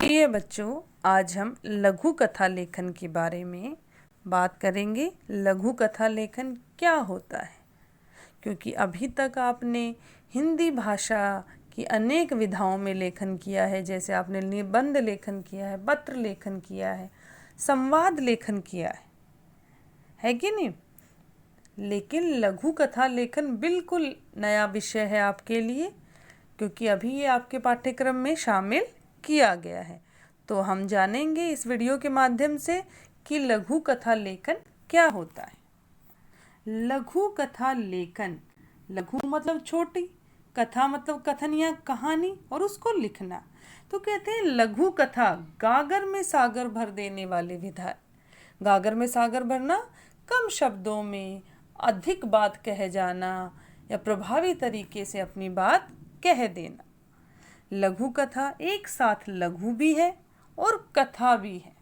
प्रिय बच्चों, आज हम लघु कथा लेखन के बारे में बात करेंगे। लघु कथा लेखन क्या होता है? क्योंकि अभी तक आपने हिंदी भाषा की अनेक विधाओं में लेखन किया है, जैसे आपने निबंध लेखन किया है, पत्र लेखन किया है, संवाद लेखन किया है कि नहीं? लेकिन लघु कथा लेखन बिल्कुल नया विषय है आपके लिए, क्योंकि अभी ये आपके पाठ्यक्रम में शामिल किया गया है। तो हम जानेंगे इस वीडियो के माध्यम से कि लघु कथा लेखन क्या होता है। लघु कथा लेखन, लघु मतलब छोटी, कथा मतलब कथन या कहानी और उसको लिखना। तो कहते हैं लघु कथा गागर में सागर भर देने वाली विधा है। गागर में सागर भरना, कम शब्दों में अधिक बात कह जाना या प्रभावी तरीके से अपनी बात कह देना। लघु कथा एक साथ लघु भी है और कथा भी है।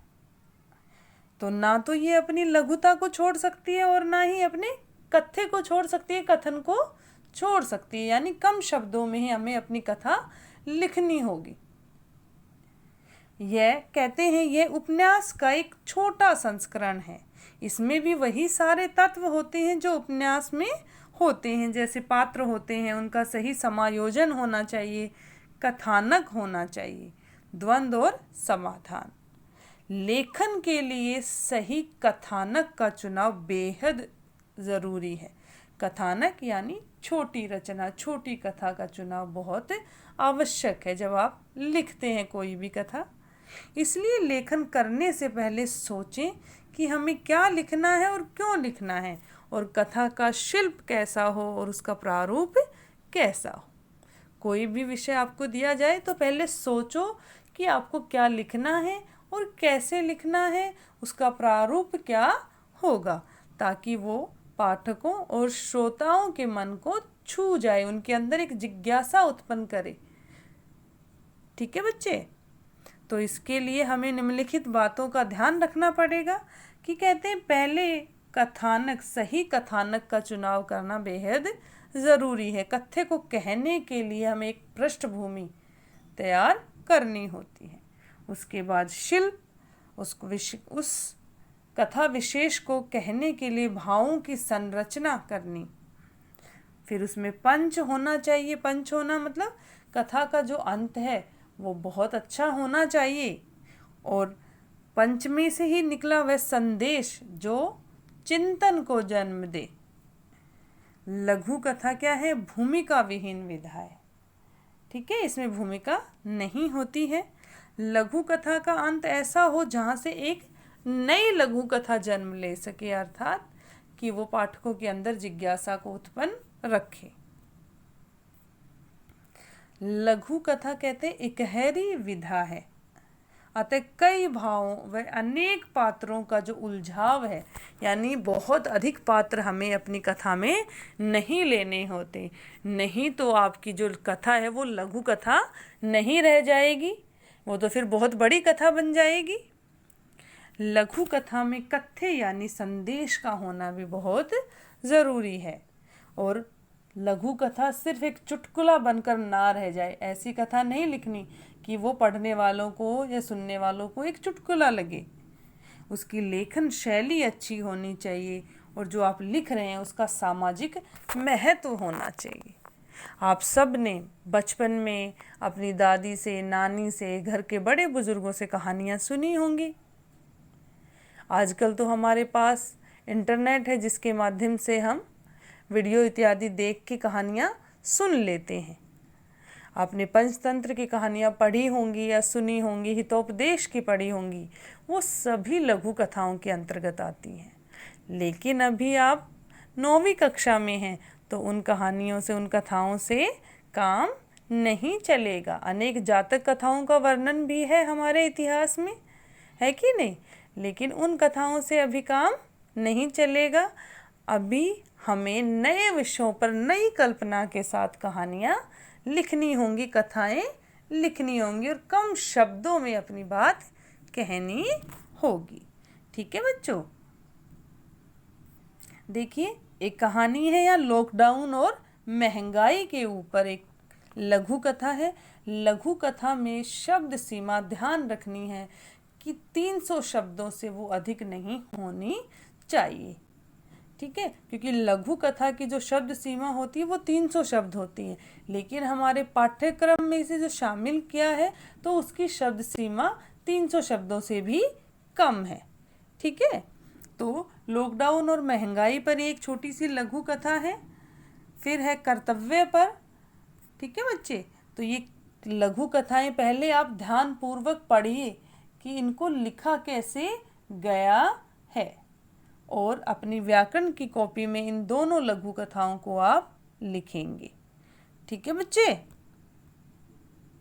तो ना तो ये अपनी लघुता को छोड़ सकती है और ना ही अपने कथ्य को छोड़ सकती है, कथन को छोड़ सकती है। यानी कम शब्दों में ही हमें अपनी कथा लिखनी होगी। यह कहते हैं यह उपन्यास का एक छोटा संस्करण है। इसमें भी वही सारे तत्व होते हैं जो उपन्यास में होते हैं, जैसे पात्र होते हैं, उनका सही समायोजन होना चाहिए, कथानक होना चाहिए, द्वंद्व और समाधान। लेखन के लिए सही कथानक का चुनाव बेहद ज़रूरी है। कथानक यानी छोटी रचना, छोटी कथा का चुनाव बहुत आवश्यक है जब आप लिखते हैं कोई भी कथा। इसलिए लेखन करने से पहले सोचें कि हमें क्या लिखना है और क्यों लिखना है, और कथा का शिल्प कैसा हो और उसका प्रारूप कैसा हो। कोई भी विषय आपको दिया जाए तो पहले सोचो कि आपको क्या लिखना है और कैसे लिखना है, उसका प्रारूप क्या होगा, ताकि वो पाठकों और श्रोताओं के मन को छू जाए, उनके अंदर एक जिज्ञासा उत्पन्न करे। ठीक है बच्चे? तो इसके लिए हमें निम्नलिखित बातों का ध्यान रखना पड़ेगा कि कहते हैं पहले कथानक, सही कथानक का चुनाव करना बेहद ज़रूरी है। कथ्य को कहने के लिए हमें एक पृष्ठभूमि तैयार करनी होती है। उसके बाद शिल्प, उस कथा विशेष को कहने के लिए भावों की संरचना करनी। फिर उसमें पंच होना चाहिए। पंच होना मतलब कथा का जो अंत है वो बहुत अच्छा होना चाहिए, और पंच में से ही निकला वह संदेश जो चिंतन को जन्म दे। लघु कथा क्या है? भूमिका विहीन विधा है। ठीक है, इसमें भूमिका नहीं होती है। लघु कथा का अंत ऐसा हो जहाँ से एक नई लघु कथा जन्म ले सके, अर्थात कि वो पाठकों के अंदर जिज्ञासा को उत्पन्न रखे। लघु कथा कहते इकहरी विधा है, अतः कई भावों व अनेक पात्रों का जो उलझाव है, यानी बहुत अधिक पात्र हमें अपनी कथा में नहीं लेने होते, नहीं तो आपकी जो कथा है वो लघु कथा नहीं रह जाएगी, वो तो फिर बहुत बड़ी कथा बन जाएगी। लघु कथा में कथ्य यानी संदेश का होना भी बहुत ज़रूरी है, और लघु कथा सिर्फ एक चुटकुला बनकर ना रह जाए। ऐसी कथा नहीं लिखनी कि वो पढ़ने वालों को या सुनने वालों को एक चुटकुला लगे। उसकी लेखन शैली अच्छी होनी चाहिए, और जो आप लिख रहे हैं उसका सामाजिक महत्व होना चाहिए। आप सब ने बचपन में अपनी दादी से, नानी से, घर के बड़े बुजुर्गों से कहानियाँ सुनी होंगी। आजकल तो हमारे पास इंटरनेट है जिसके माध्यम से हम वीडियो इत्यादि देख के कहानियाँ सुन लेते हैं। आपने पंचतंत्र की कहानियाँ पढ़ी होंगी या सुनी होंगी, हितोपदेश की पढ़ी होंगी, वो सभी लघु कथाओं के अंतर्गत आती हैं। लेकिन अभी आप 9वीं कक्षा में हैं तो उन कहानियों से, उन कथाओं से काम नहीं चलेगा। अनेक जातक कथाओं का वर्णन भी है हमारे इतिहास में, है कि नहीं? लेकिन उन कथाओं से अभी काम नहीं चलेगा। अभी हमें नए विषयों पर नई कल्पना के साथ कहानियाँ लिखनी होंगी, कथाएं लिखनी होंगी, और कम शब्दों में अपनी बात कहनी होगी। ठीक है बच्चों? देखिए, एक कहानी है यहाँ लॉकडाउन और महंगाई के ऊपर एक लघु कथा है। लघु कथा में शब्द सीमा ध्यान रखनी है कि 300 शब्दों से वो अधिक नहीं होनी चाहिए। ठीक है, क्योंकि लघु कथा की जो शब्द सीमा होती है वो 300 शब्द होती है, लेकिन हमारे पाठ्यक्रम में इसे जो शामिल किया है तो उसकी शब्द सीमा 300 शब्दों से भी कम है। ठीक है, तो लॉकडाउन और महंगाई पर एक छोटी सी लघु कथा है। फिर है कर्तव्य पर। ठीक है बच्चे, तो ये लघु कथाएं पहले आप ध्यान पूर्वक पढ़िए कि इनको लिखा कैसे गया है, और अपनी व्याकरण की कॉपी में इन दोनों लघु कथाओं को आप लिखेंगे। ठीक है बच्चे।